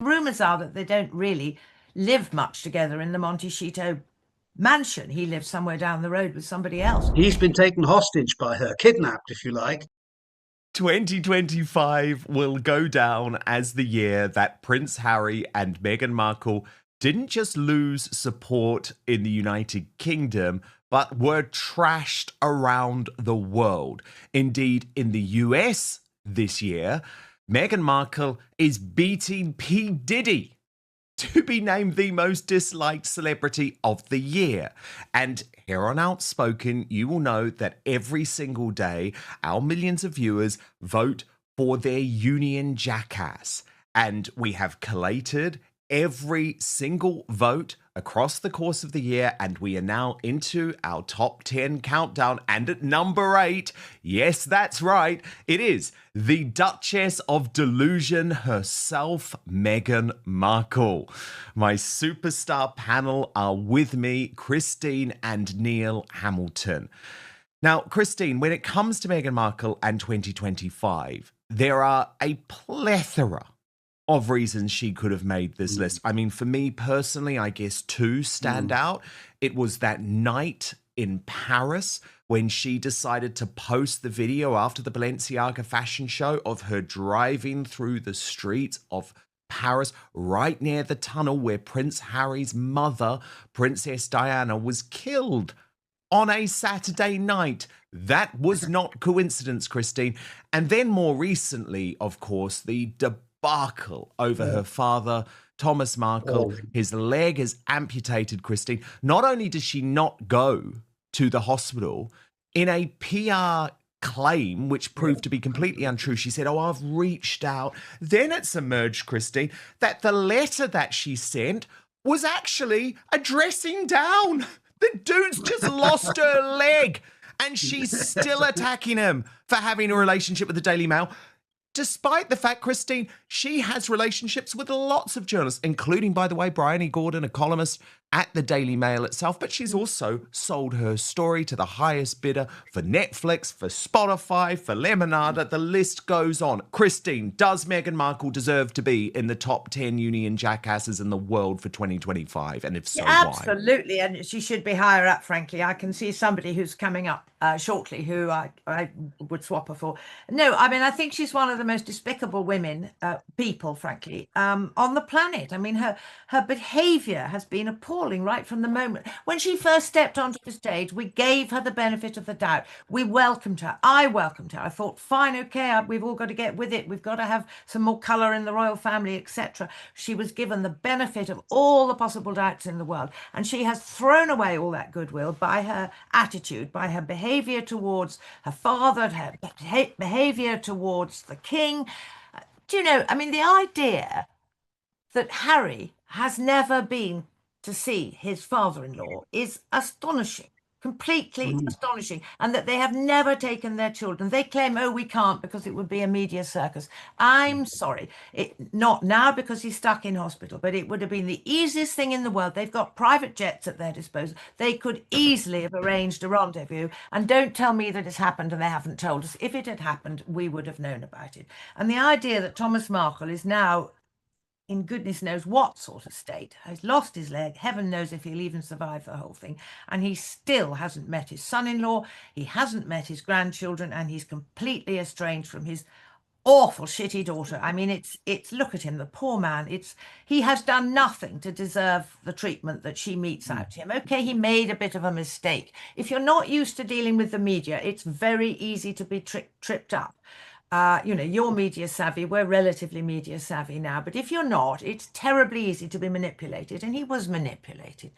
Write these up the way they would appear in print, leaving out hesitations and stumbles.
Rumours are that they don't really live much together in the Montecito mansion. He lives somewhere down the road with somebody else. He's been taken hostage by her, kidnapped, if you like. 2025 will go down as the year that Prince Harry and Meghan Markle didn't just lose support in the United Kingdom, but were trashed around the world. Indeed, in the US this year, Meghan Markle is beating P. Diddy to be named the most disliked celebrity of the year. And here on Outspoken, you will know that every single day, our millions of viewers vote for their union jackass. And we have collated every single vote across the course of the year, and we are now into our top 10 countdown. And at number 8, yes, that's right, it is the Duchess of Delusion herself, Meghan Markle. My superstar panel are with me, Christine and Neil Hamilton. Now, Christine, when it comes to Meghan Markle and 2025, there are a plethora of reasons she could have made this list. I mean, for me personally, I guess two stand out. It was that night in Paris when she decided to post the video after the Balenciaga fashion show of her driving through the streets of Paris, right near the tunnel where Prince Harry's mother, Princess Diana, was killed on a Saturday night. That was not coincidence, Christine. And then more recently, of course, the debacle over her father, Thomas Markle. His leg is amputated, Christine. Not only does she not go to the hospital, in a PR claim, which proved to be completely untrue, she said, "Oh, I've reached out." Then it's emerged, Christine, that the letter that she sent was actually a dressing down. The dude's just lost her leg, and she's still attacking him for having a relationship with the Daily Mail. Despite the fact, Christine, she has relationships with lots of journalists, including, by the way, Brian E. Gordon, a columnist at the Daily Mail itself. But she's also sold her story to the highest bidder for Netflix, for Spotify, for Lemonada. The list goes on. Christine, does Meghan Markle deserve to be in the top 10 union jackasses in the world for 2025? And if so, why? Absolutely, and she should be higher up, frankly. I can see somebody who's coming up shortly who I would swap her for. No, I mean, I think she's one of the most despicable women, people, frankly, on the planet. I mean, her behaviour has been appalling right from the moment. When she first stepped onto the stage, we gave her the benefit of the doubt. We welcomed her. I welcomed her. I thought, fine, okay, we've all got to get with it. We've got to have some more colour in the royal family, etc. She was given the benefit of all the possible doubts in the world, and she has thrown away all that goodwill by her attitude, by her behaviour towards her father, her behaviour towards the king. Do you know, I mean, the idea that Harry has never been to see his father-in-law is astonishing, completely astonishing, and that they have never taken their children. They claim, oh, we can't because it would be a media circus. I'm sorry, not now because he's stuck in hospital, but it would have been the easiest thing in the world. They've got private jets at their disposal. They could easily have arranged a rendezvous, and don't tell me that it's happened and they haven't told us. If it had happened, we would have known about it. And the idea that Thomas Markle is now in goodness knows what sort of state, has lost his leg, heaven knows if he'll even survive the whole thing, and he still hasn't met his son-in-law, he hasn't met his grandchildren, and he's completely estranged from his awful shitty daughter. I mean, it's look at him, the poor man. He has done nothing to deserve the treatment that she metes out to him. Okay, he made a bit of a mistake. If you're not used to dealing with the media, it's very easy to be tripped up. You know, you're media savvy, we're relatively media savvy now, but if you're not, it's terribly easy to be manipulated, and he was manipulated,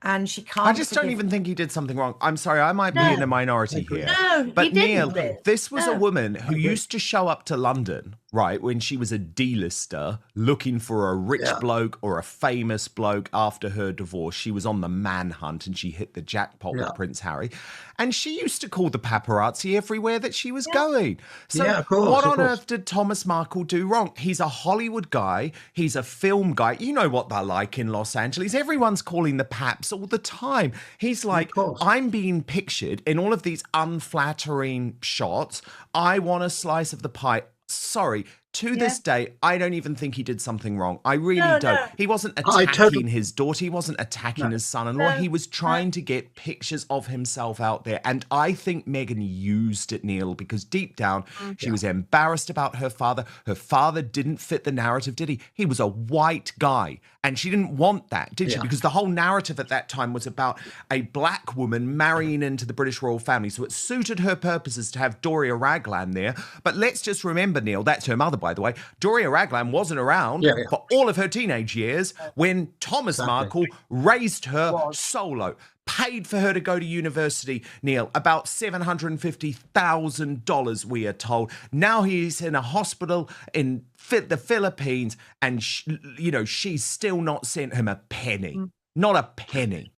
and she can't. I just don't even think he did something wrong. I'm sorry, I might be in a minority here. No, but he didn't, Neil, this was a woman who used to show up to London, right, when she was a D-lister looking for a rich bloke or a famous bloke after her divorce. She was on the manhunt and she hit the jackpot with Prince Harry. And she used to call the paparazzi everywhere that she was going. So what on earth did Thomas Markle do wrong? He's a Hollywood guy. He's a film guy. You know what they're like in Los Angeles. Everyone's calling the paps all the time. He's like, I'm being pictured in all of these unflattering shots. I want a slice of the pie. Sorry, to this day, I don't even think he did something wrong. I really No, don't. no. He wasn't I attacking totally- his daughter. He wasn't attacking No. his son-in-law. No, He was trying to get pictures of himself out there. And I think Meghan used it, Neil, because deep down, she was embarrassed about her father. Her father didn't fit the narrative, did he? He was a white guy. And she didn't want that, did she? Yeah. Because the whole narrative at that time was about a black woman marrying into the British royal family. So it suited her purposes to have Doria Raglan there. But let's just remember, Neil, that's her mother, by the way. Doria Raglan wasn't around for all of her teenage years when Thomas Markle raised her solo. Paid for her to go to university, Neil, about $750,000, we are told. Now he's in a hospital in the Philippines, and, she's still not sent him a penny. Not a penny.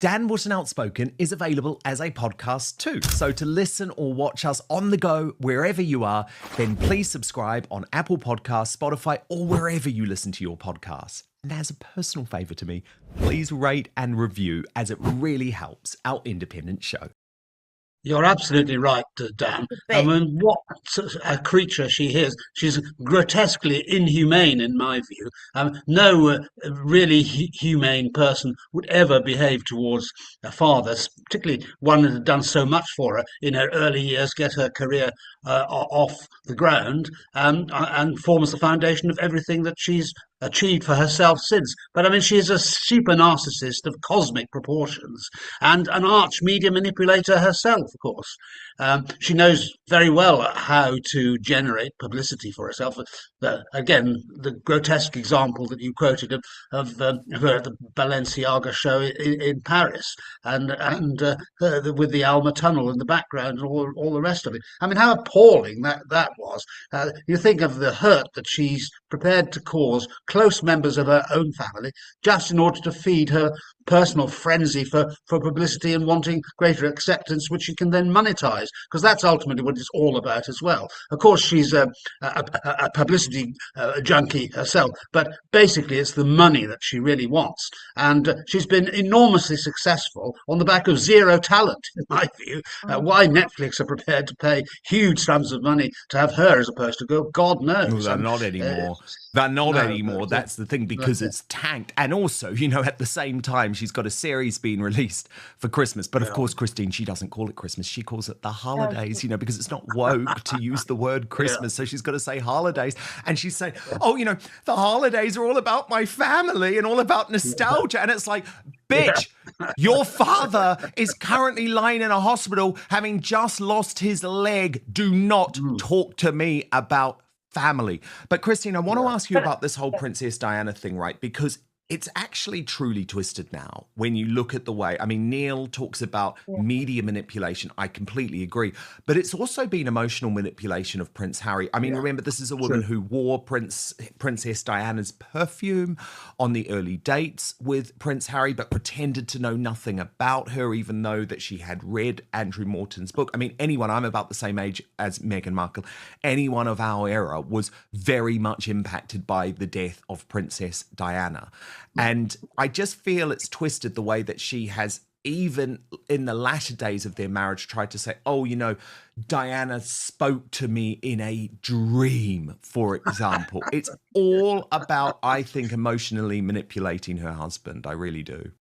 Dan Wootton Outspoken is available as a podcast too. So to listen or watch us on the go, wherever you are, then please subscribe on Apple Podcasts, Spotify, or wherever you listen to your podcasts. And as a personal favour to me, please rate and review, as it really helps our independent show. You're absolutely right, Dan. I mean, what a creature she is. She's grotesquely inhumane, in my view. No really humane person would ever behave towards a father, particularly one that had done so much for her in her early years, get her career off the ground, and forms the foundation of everything that she's achieved for herself since. But I mean, she is a super narcissist of cosmic proportions and an arch media manipulator herself, of course. She knows very well how to generate publicity for herself. Again, the grotesque example that you quoted of her at the Balenciaga show in Paris, and with the Alma Tunnel in the background and all the rest of it. I mean, how appalling that was. You think of the hurt that she's prepared to cause close members of her own family just in order to feed her personal frenzy for publicity and wanting greater acceptance, which she can then monetize, because that's ultimately what it's all about as well. Of course, she's a publicity junkie herself, but basically it's the money that she really wants. And she's been enormously successful on the back of zero talent, in my view. Why Netflix are prepared to pay huge sums of money to have her as opposed to go, God knows. No, they're not anymore. They're not anymore. That's the thing, because it's tanked. And also, at the same time, she's got a series being released for Christmas. But of course, Christine, she doesn't call it Christmas. She calls it the holidays, because it's not woke to use the word Christmas. So she's got to say holidays. And she's saying, the holidays are all about my family and all about nostalgia. And it's like, bitch, your father is currently lying in a hospital having just lost his leg. Do not talk to me about family. But Christine, I want to ask you about this whole Princess Diana thing, right? Because it's actually truly twisted now when you look at the way, Neil talks about media manipulation. I completely agree. But it's also been emotional manipulation of Prince Harry. Remember, this is a woman who wore Princess Diana's perfume on the early dates with Prince Harry, but pretended to know nothing about her, even though that she had read Andrew Morton's book. I'm about the same age as Meghan Markle. Anyone of our era was very much impacted by the death of Princess Diana. And I just feel it's twisted the way that she has, even in the latter days of their marriage, tried to say, Diana spoke to me in a dream, for example. It's all about, I think, emotionally manipulating her husband. I really do.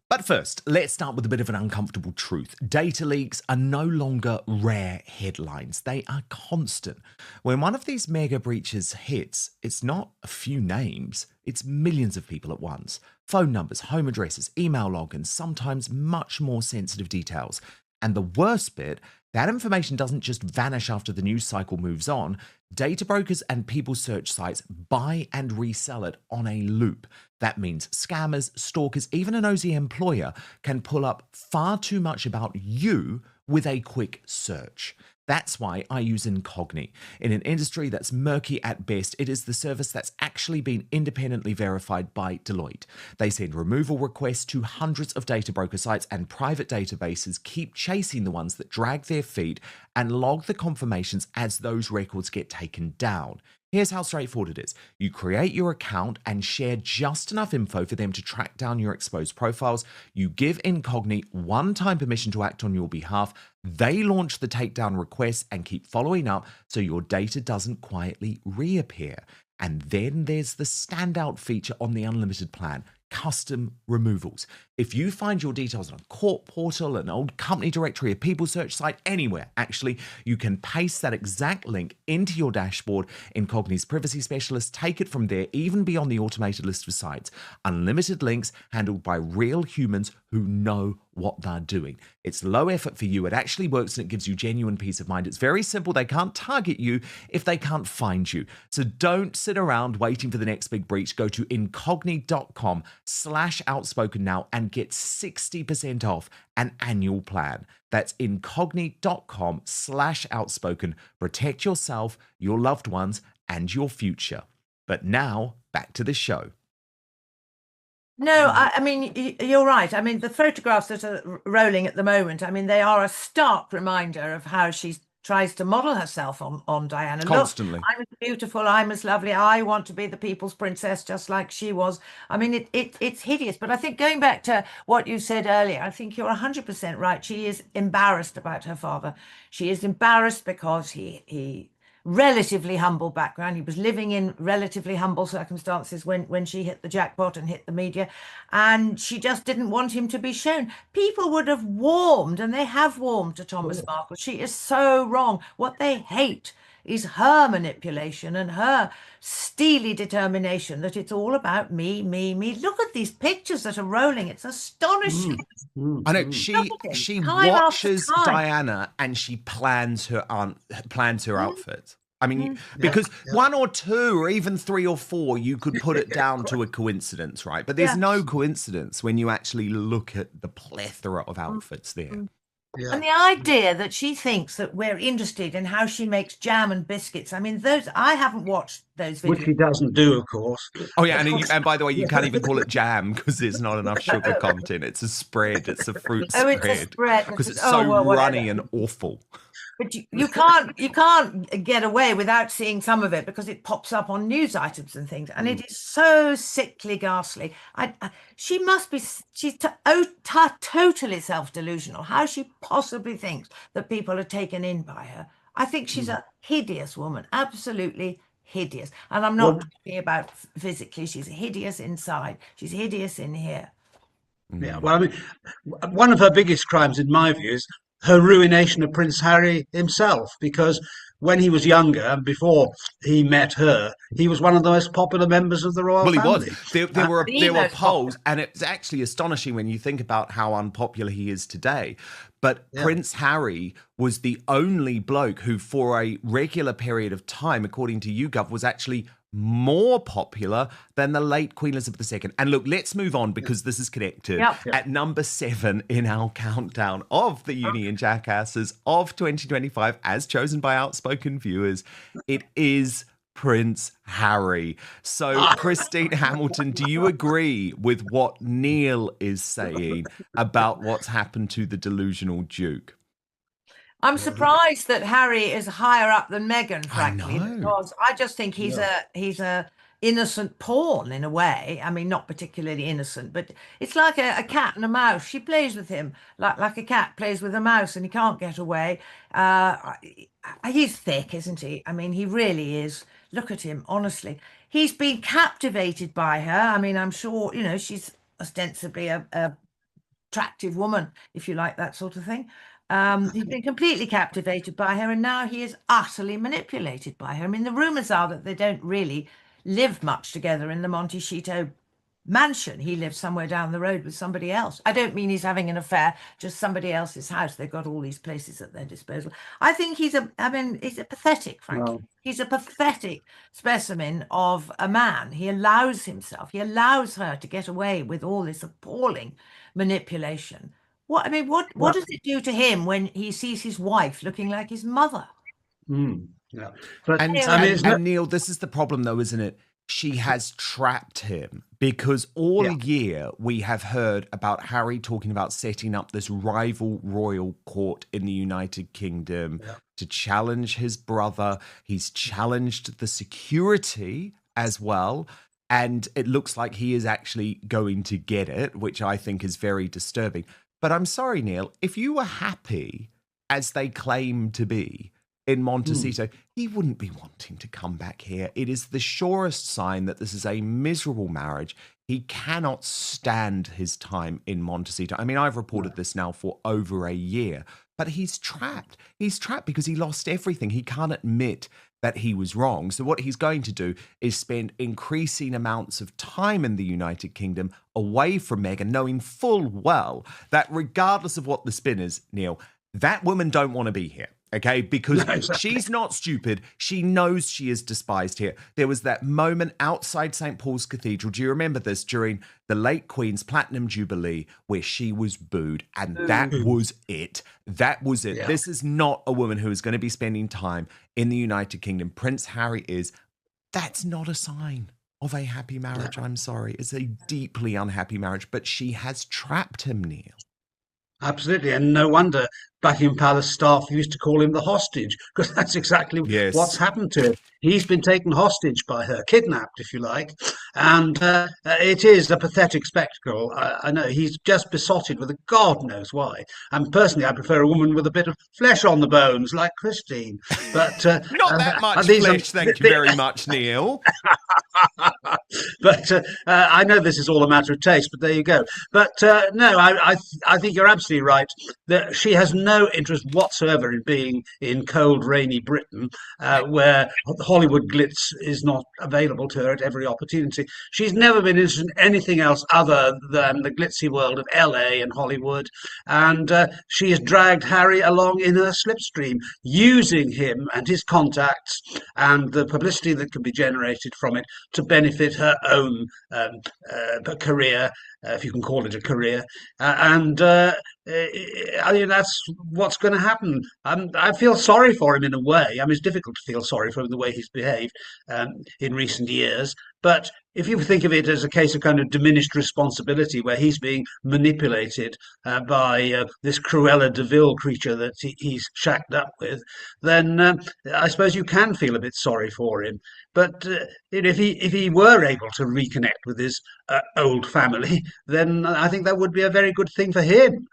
But first, let's start with a bit of an uncomfortable truth. Data leaks are no longer rare headlines. They are constant. When one of these mega breaches hits, it's not a few names, it's millions of people at once. Phone numbers, home addresses, email logins, sometimes much more sensitive details. And the worst bit, that information doesn't just vanish after the news cycle moves on. Data brokers and people search sites buy and resell it on a loop. That means scammers, stalkers, even a nosy employer can pull up far too much about you with a quick search. That's why I use Incogni. In an industry that's murky at best, it is the service that's actually been independently verified by Deloitte. They send removal requests to hundreds of data broker sites, and private databases keep chasing the ones that drag their feet and log the confirmations as those records get taken down. Here's how straightforward it is. You create your account and share just enough info for them to track down your exposed profiles. You give Incogni one-time permission to act on your behalf. They launch the takedown request and keep following up so your data doesn't quietly reappear. And then there's the standout feature on the unlimited plan, custom removals. If you find your details on a court portal, an old company directory, a people search site, anywhere, actually, you can paste that exact link into your dashboard. Incogni's privacy specialists take it from there, even beyond the automated list of sites. Unlimited links handled by real humans who know what they're doing. It's low effort for you. It actually works and it gives you genuine peace of mind. It's very simple. They can't target you if they can't find you. So don't sit around waiting for the next big breach. Go to incogni.com/outspoken now and get 60% off an annual plan. That's incogni.com/outspoken. Protect yourself, your loved ones, and your future. But now back to the show. No, I mean, you're right. I mean, the photographs that are rolling at the moment, I mean, they are a stark reminder of how she tries to model herself on Diana. Constantly. Look, I'm as beautiful, I'm as lovely, I want to be the people's princess just like she was. I mean, it's hideous. But I think going back to what you said earlier, I think you're 100% right. She is embarrassed about her father. She is embarrassed because he relatively humble background. He was living in relatively humble circumstances when she hit the jackpot and hit the media, and she just didn't want him to be shown. People would have warmed, and they have warmed to Thomas Markle. She is so wrong. What they hate is her manipulation and her steely determination that it's all about me, me, me. Look at these pictures that are rolling. It's astonishing. I know she watches Diana and she plans her outfit. I mean, because one or two or even three or four, you could put it down to a coincidence, right? But there's no coincidence when you actually look at the plethora of outfits there. Yeah. And the idea that she thinks that we're interested in how she makes jam and biscuits. I mean, I haven't watched those videos. Which she doesn't do, of course. Oh, yeah. And by the way, you can't even call it jam because there's not enough sugar content. It's a spread. It's a fruit spread. Oh, it's a spread. Because it's so runny and awful. But you can't get away without seeing some of it because it pops up on news items and things, and it is so sickly ghastly. She's totally self-delusional. How she possibly thinks that people are taken in by her. I think she's a hideous woman, absolutely hideous. And I'm not talking about physically. She's hideous inside. She's hideous in here. Yeah, well, I mean, one of her biggest crimes, in my view, is her ruination of Prince Harry himself, because when he was younger and before he met her, he was one of the most popular members of the royal family. Well, he was. There were polls, and it's actually astonishing when you think about how unpopular he is today. But Prince Harry was the only bloke who, for a regular period of time, according to YouGov, was actually more popular than the late Queen Elizabeth II. And look, let's move on because this is connected. At number 7 in our countdown of the Union Jackasses of 2025, as chosen by outspoken viewers, it is Prince Harry. So, Christine Hamilton, do you agree with what Neil is saying about what's happened to the delusional Duke? I'm surprised that Harry is higher up than Meghan, frankly, because I just think he's a innocent pawn in a way. I mean, not particularly innocent, but it's like a cat and a mouse. She plays with him like a cat plays with a mouse, and he can't get away. He's thick, isn't he? I mean, he really is. Look at him, honestly. He's been captivated by her. I mean, I'm sure, she's ostensibly a attractive woman, if you like that sort of thing. He's been completely captivated by her, and now he is utterly manipulated by her. I mean, the rumours are that they don't really live much together in the Montecito mansion. He lives somewhere down the road with somebody else. I don't mean he's having an affair, just somebody else's house. They've got all these places at their disposal. I think he's a pathetic, frankly. He's a pathetic specimen of a man. He allows her to get away with all this appalling manipulation. What does it do to him when he sees his wife looking like his mother? But, and Neil, this is the problem, though, isn't it? she has trapped him, because all year we have heard about Harry talking about setting up this rival royal court in the United Kingdom to challenge his brother. He's challenged the security as well. And it looks like he is actually going to get it, which I think is very disturbing. But I'm sorry, Neil, if you were happy, as they claim to be, in Montecito, he wouldn't be wanting to come back here. It is the surest sign that this is a miserable marriage. He cannot stand his time in Montecito. I mean, I've reported this now for over a year, but he's trapped. He's trapped because he lost everything. He can't admit that he was wrong. So what he's going to do is spend increasing amounts of time in the United Kingdom away from Meghan, knowing full well that regardless of what the spin is, Neil, that woman don't want to be here. Okay, because she's not stupid. She knows she is despised here. There was that moment outside St. Paul's Cathedral. Do you remember this? During the late Queen's Platinum Jubilee, where she was booed. And that was it. That was it. Yeah. This is not a woman who is going to be spending time in the United Kingdom. Prince Harry is. That's not a sign of a happy marriage. I'm sorry. It's a deeply unhappy marriage. But she has trapped him, Neil. Absolutely, and no wonder Buckingham Palace staff used to call him the hostage, because that's exactly what's happened to him. He's been taken hostage by her, kidnapped, if you like, and it is a pathetic spectacle. I know he's just besotted with God knows why. And personally, I prefer a woman with a bit of flesh on the bones, like Christine. But not that much flesh, thank you very much, Neil. But I know this is all a matter of taste, but there you go. But no, I think you're absolutely right that she has no interest whatsoever in being in cold, rainy Britain, where Hollywood glitz is not available to her at every opportunity. She's never been interested in anything else other than the glitzy world of LA and Hollywood, and she has dragged Harry along in her slipstream, using him and his contacts and the publicity that can be generated from it to benefit her own career, if you can call it a career. I mean, that's what's going to happen. I feel sorry for him in a way. I mean, it's difficult to feel sorry for him the way he's behaved in recent years. But if you think of it as a case of kind of diminished responsibility, where he's being manipulated by this Cruella de Vil creature that he's shacked up with, then I suppose you can feel a bit sorry for him. But if he were able to reconnect with his old family, then I think that would be a very good thing for him.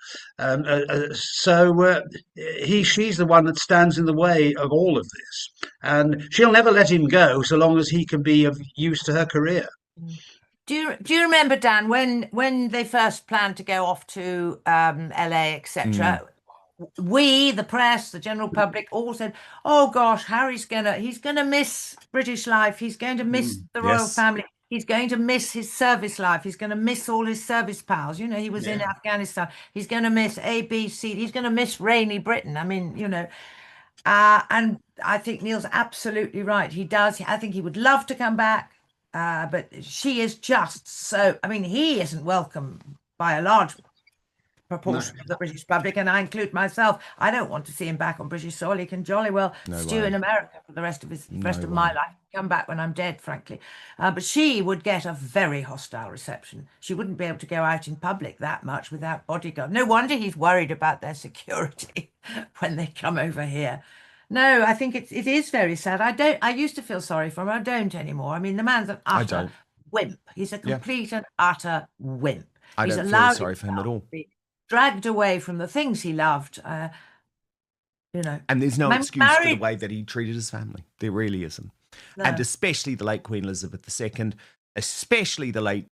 She's the one that stands in the way of all of this, and she'll never let him go so long as he can be of use to her career. Do you remember, Dan, when they first planned to go off to LA, etc.? We, the press, the general public, all said, "Oh gosh, he's gonna miss British life. He's going to miss the royal family. He's going to miss his service life. He's going to miss all his service pals. You know, he was in Afghanistan. He's going to miss ABC. He's going to miss rainy Britain. I mean, you know." And I think Neil's absolutely right. He does. I think he would love to come back, but she is just so. I mean, he isn't welcome by a large proportion of the British public, and I include myself. I don't want to see him back on British soil. He can jolly well stew in America for the rest of my life. Come back when I'm dead, frankly. But she would get a very hostile reception. She wouldn't be able to go out in public that much without bodyguard. No wonder he's worried about their security when they come over here. No, I think it is very sad. I used to feel sorry for him. I don't anymore. I mean, the man's an utter wimp. He's a complete and utter wimp. I don't feel sorry for him at all. Dragged away from the things he loved, you know. And there's no excuse for the way that he treated his family. There really isn't. No. And especially the late Queen Elizabeth II, especially the late